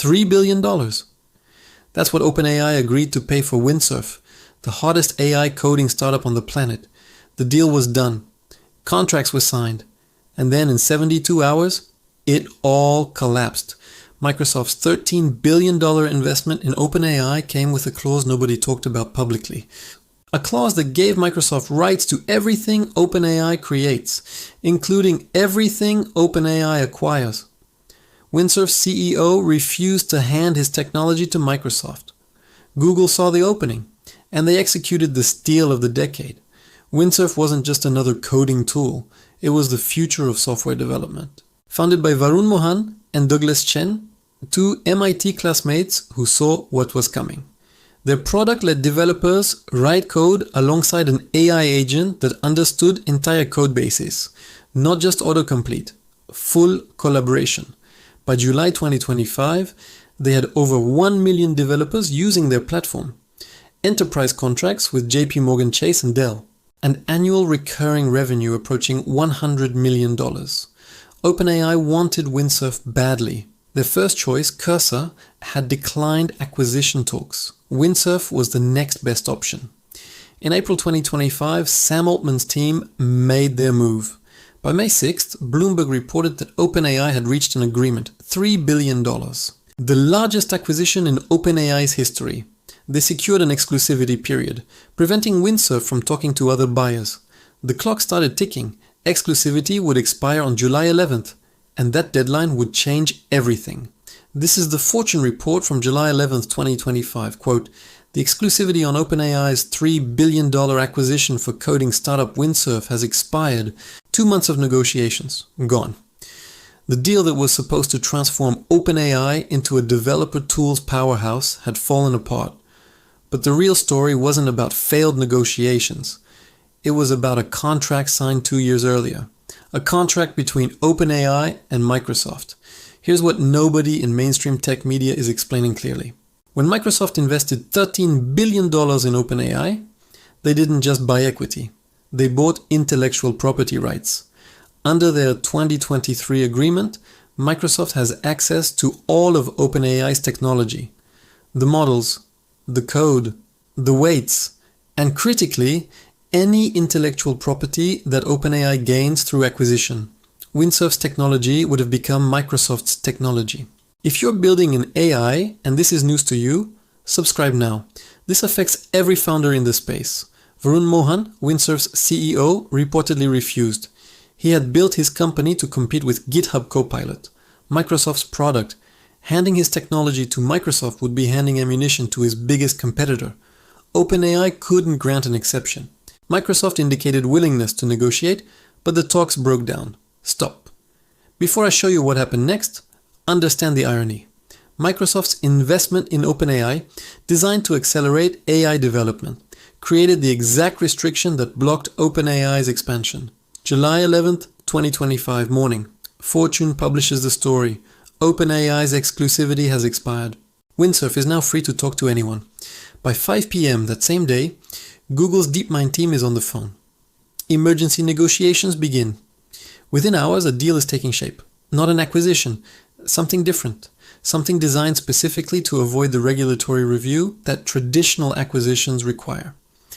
$3 billion. That's what OpenAI agreed to pay for Windsurf, the hottest AI coding startup on the planet. The deal was done. Contracts were signed. And then in 72 hours, it all collapsed. Microsoft's $13 billion investment in OpenAI came with a clause nobody talked about publicly. A clause that gave Microsoft rights to everything OpenAI creates, including everything OpenAI acquires. Windsurf's CEO refused to hand his technology to Microsoft. Google saw the opening, and they executed the steal of the decade. Windsurf wasn't just another coding tool, it was the future of software development. Founded by Varun Mohan and Douglas Chen, two MIT classmates who saw what was coming. Their product let developers write code alongside an AI agent that understood entire code bases, not just autocomplete, full collaboration. By July 2025, they had over 1 million developers using their platform, enterprise contracts with JP Morgan Chase and Dell, and annual recurring revenue approaching $100 million. OpenAI wanted Windsurf badly. Their first choice, Cursor, had declined acquisition talks. Windsurf was the next best option. In April 2025, Sam Altman's team made their move. By May 6th, Bloomberg reported that OpenAI had reached an agreement, $3 billion. The largest acquisition in OpenAI's history. They secured an exclusivity period, preventing Windsurf from talking to other buyers. The clock started ticking. Exclusivity would expire on July 11th, and that deadline would change everything. This is the Fortune report from July 11th, 2025. Quote, "The exclusivity on OpenAI's $3 billion acquisition for coding startup Windsurf has expired. 2 months of negotiations. Gone." The deal that was supposed to transform OpenAI into a developer tools powerhouse had fallen apart. But the real story wasn't about failed negotiations. It was about a contract signed 2 years earlier. A contract between OpenAI and Microsoft. Here's what nobody in mainstream tech media is explaining clearly. When Microsoft invested $13 billion in OpenAI, they didn't just buy equity. They bought intellectual property rights. Under their 2023 agreement, Microsoft has access to all of OpenAI's technology. The models, the code, the weights, and critically, any intellectual property that OpenAI gains through acquisition. Windsurf's technology would have become Microsoft's technology. If you're building an AI and this is news to you, subscribe now. This affects every founder in the space. Varun Mohan, Windsurf's CEO, reportedly refused. He had built his company to compete with GitHub Copilot, Microsoft's product. Handing his technology to Microsoft would be handing ammunition to his biggest competitor. OpenAI couldn't grant an exception. Microsoft indicated willingness to negotiate, but the talks broke down. Stop. Before I show you what happened next, understand the irony. Microsoft's investment in OpenAI, designed to accelerate AI development, created the exact restriction that blocked OpenAI's expansion. July 11th, 2025 morning. Fortune publishes the story. OpenAI's exclusivity has expired. Windsurf is now free to talk to anyone. By 5 p.m. that same day, Google's DeepMind team is on the phone. Emergency negotiations begin. Within hours, a deal is taking shape. Not an acquisition, something different. Something designed specifically to avoid the regulatory review that traditional acquisitions require.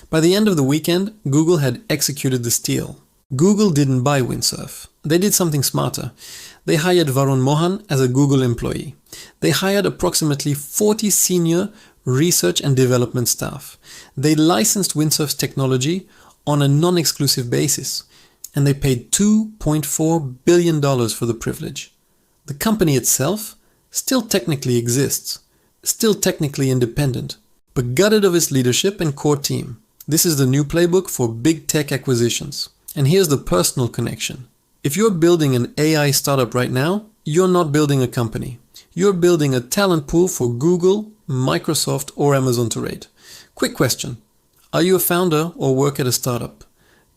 By the end of the weekend, Google had executed the deal. Google didn't buy Windsurf. They did something smarter. They hired Varun Mohan as a Google employee. They hired approximately 40 senior research and development staff. They licensed Windsurf's technology on a non-exclusive basis, and they paid $2.4 billion for the privilege. The company itself still technically exists, still technically independent, but gutted of its leadership and core team. This is the new playbook for big tech acquisitions. And here's the personal connection. If you're building an AI startup right now, you're not building a company. You're building a talent pool for Google, Microsoft, or Amazon to raid. Quick question. Are you a founder or work at a startup?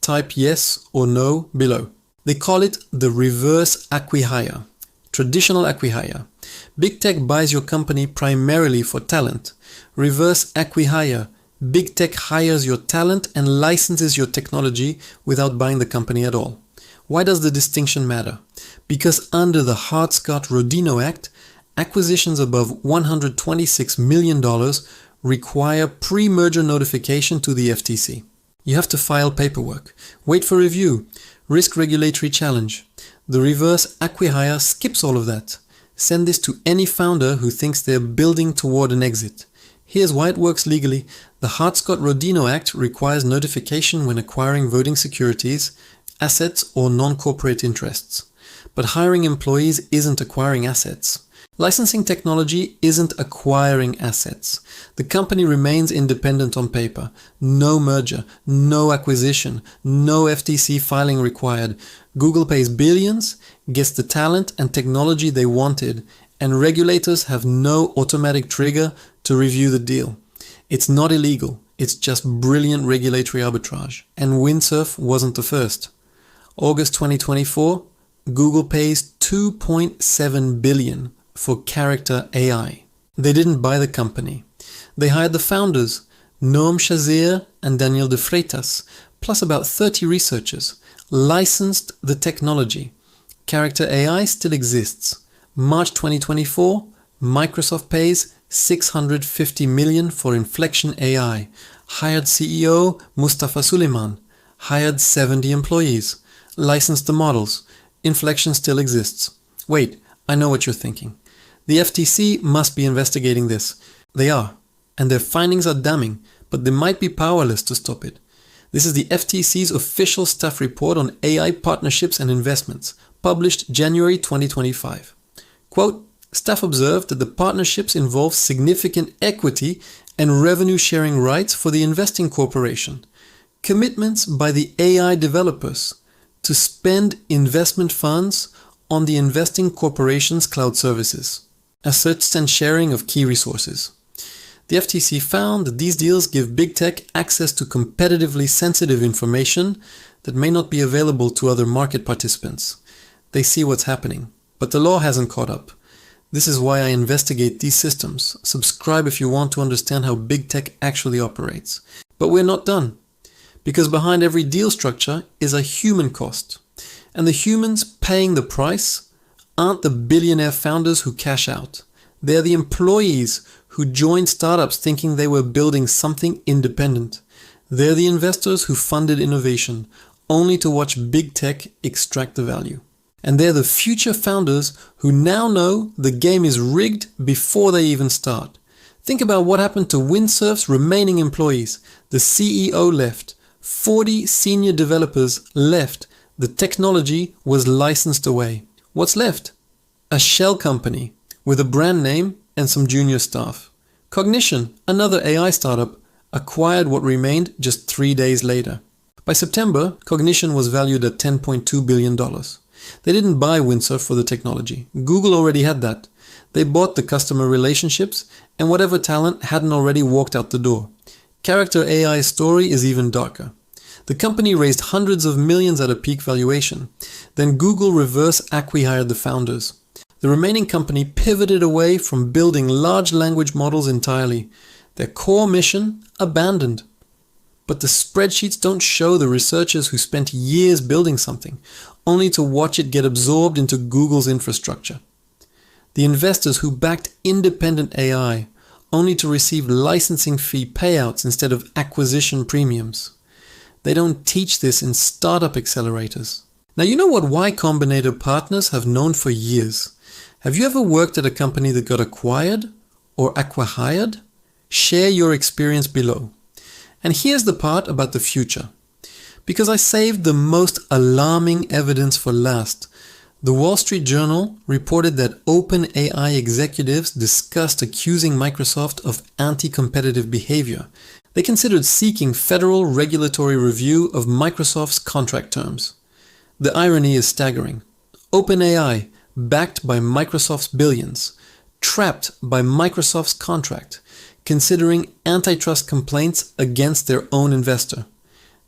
Type yes or no below. They call it the reverse acquihire. Traditional acquihire. Big tech buys your company primarily for talent. Reverse acquihire. Big tech hires your talent and licenses your technology without buying the company at all. Why does the distinction matter? Because under the Hart-Scott-Rodino Act, Acquisitions above $126 million require pre-merger notification to the FTC. You have to file paperwork, wait for review, risk regulatory challenge. The reverse Acquihire skips all of that. Send this to any founder who thinks they're building toward an exit. Here's why it works legally. The Hart-Scott-Rodino Act requires notification when acquiring voting securities, assets, or non-corporate interests. But hiring employees isn't acquiring assets. Licensing technology isn't acquiring assets. The company remains independent on paper. No merger, no acquisition, no FTC filing required. Google pays billions, gets the talent and technology they wanted, and regulators have no automatic trigger to review the deal. It's not illegal, it's just brilliant regulatory arbitrage. And Windsurf wasn't the first. August 2024, Google pays $2.7 billion for Character.AI. They didn't buy the company. They hired the founders, Noam Shazir and Daniel de Freitas, plus about 30 researchers, licensed the technology. Character.AI still exists. March 2024, Microsoft pays $650 million for Inflection AI, hired CEO Mustafa Suleyman, hired 70 employees, licensed the models. Inflection still exists. Wait, I know what you're thinking. The FTC must be investigating this. They are, and their findings are damning, but they might be powerless to stop it. This is the FTC's official staff report on AI partnerships and investments, published January 2025. Quote, staff observed that the partnerships involve significant equity and revenue-sharing rights for the investing corporation, commitments by the AI developers to spend investment funds on the investing corporation's cloud services, assets and sharing of key resources. The FTC found that these deals give big tech access to competitively sensitive information that may not be available to other market participants. They see what's happening, but the law hasn't caught up. This is why I investigate these systems. Subscribe if you want to understand how big tech actually operates. But we're not done, because behind every deal structure is a human cost. And the humans paying the price aren't the billionaire founders who cash out. They're the employees who joined startups thinking they were building something independent. They're the investors who funded innovation, only to watch big tech extract the value. And they're the future founders who now know the game is rigged before they even start. Think about what happened to Windsurf's remaining employees. The CEO left. 40 senior developers left. The technology was licensed away. What's left? A shell company with a brand name and some junior staff. Cognition, another AI startup, acquired what remained just 3 days later. By September, Cognition was valued at $10.2 billion. They didn't buy Windsurf for the technology. Google already had that. They bought the customer relationships and whatever talent hadn't already walked out the door. Character.AI's story is even darker. The company raised hundreds of millions at a peak valuation. Then Google reverse acquihired the founders. The remaining company pivoted away from building large language models entirely. Their core mission abandoned. But the spreadsheets don't show the researchers who spent years building something, only to watch it get absorbed into Google's infrastructure. The investors who backed independent AI, only to receive licensing fee payouts instead of acquisition premiums. They don't teach this in startup accelerators. Now you know what Y Combinator partners have known for years. Have you ever worked at a company that got acquired or acquihired? Share your experience below. And here's the part about the future. Because I saved the most alarming evidence for last. The Wall Street Journal reported that OpenAI executives discussed accusing Microsoft of anti-competitive behavior. They considered seeking federal regulatory review of Microsoft's contract terms. The irony is staggering. OpenAI, backed by Microsoft's billions, trapped by Microsoft's contract, considering antitrust complaints against their own investor.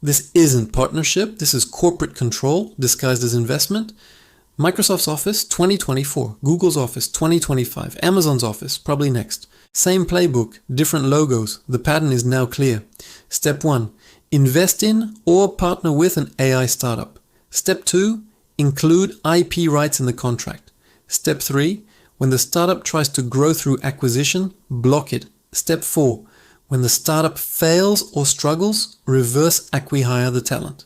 This isn't partnership, this is corporate control disguised as investment. Microsoft's Office 2024, Google's Office 2025, Amazon's Office probably next. Same playbook, different logos, the pattern is now clear. Step 1, invest in or partner with an AI startup. Step 2, include IP rights in the contract. Step 3, When the startup tries to grow through acquisition, block it. Step 4. When the startup fails or struggles, reverse acquihire the talent.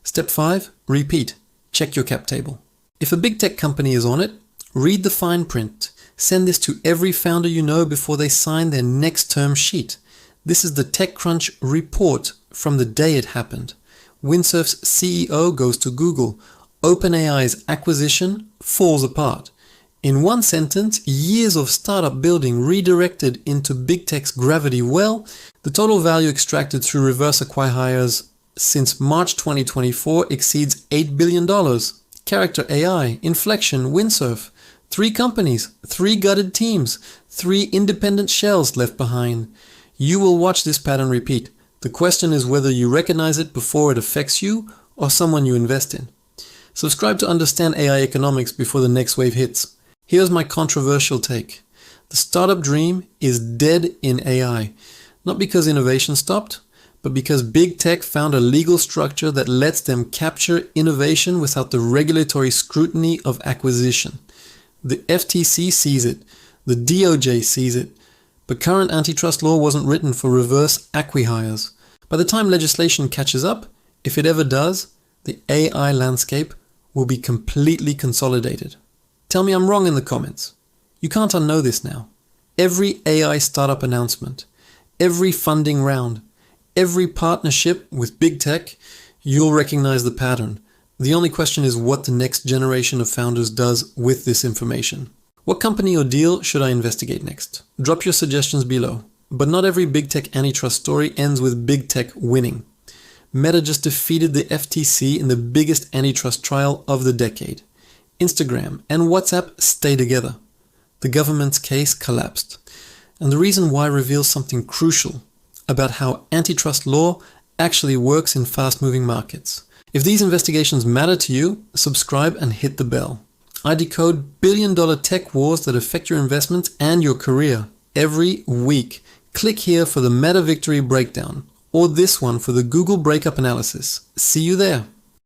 Step 5. Repeat. Check your cap table. If a big tech company is on it, read the fine print. Send this to every founder you know before they sign their next term sheet. This is the TechCrunch report from the day it happened. Windsurf's CEO goes to Google. OpenAI's acquisition falls apart. In one sentence, years of startup building redirected into big tech's gravity well, the total value extracted through reverse acquihires since March 2024 exceeds $8 billion. Character.AI, Inflection, Windsurf. 3 companies, 3 gutted teams, 3 independent shells left behind. You will watch this pattern repeat. The question is whether you recognize it before it affects you or someone you invest in. Subscribe to understand AI economics before the next wave hits. Here's my controversial take. The startup dream is dead in AI, not because innovation stopped, but because big tech found a legal structure that lets them capture innovation without the regulatory scrutiny of acquisition. The FTC sees it, the DOJ sees it, but current antitrust law wasn't written for reverse acquihires. By the time legislation catches up, if it ever does, the AI landscape will be completely consolidated. Tell me I'm wrong in the comments. You can't unknow this now. Every AI startup announcement, every funding round, every partnership with big tech, you'll recognize the pattern. The only question is what the next generation of founders does with this information. What company or deal should I investigate next? Drop your suggestions below. But not every big tech antitrust story ends with big tech winning. Meta just defeated the FTC in the biggest antitrust trial of the decade. Instagram and WhatsApp stay together. The government's case collapsed. And the reason why reveals something crucial about how antitrust law actually works in fast-moving markets. If these investigations matter to you, subscribe and hit the bell. I decode billion-dollar tech wars that affect your investments and your career every week. Click here for the Meta Victory Breakdown, or this one for the Google Breakup Analysis. See you there.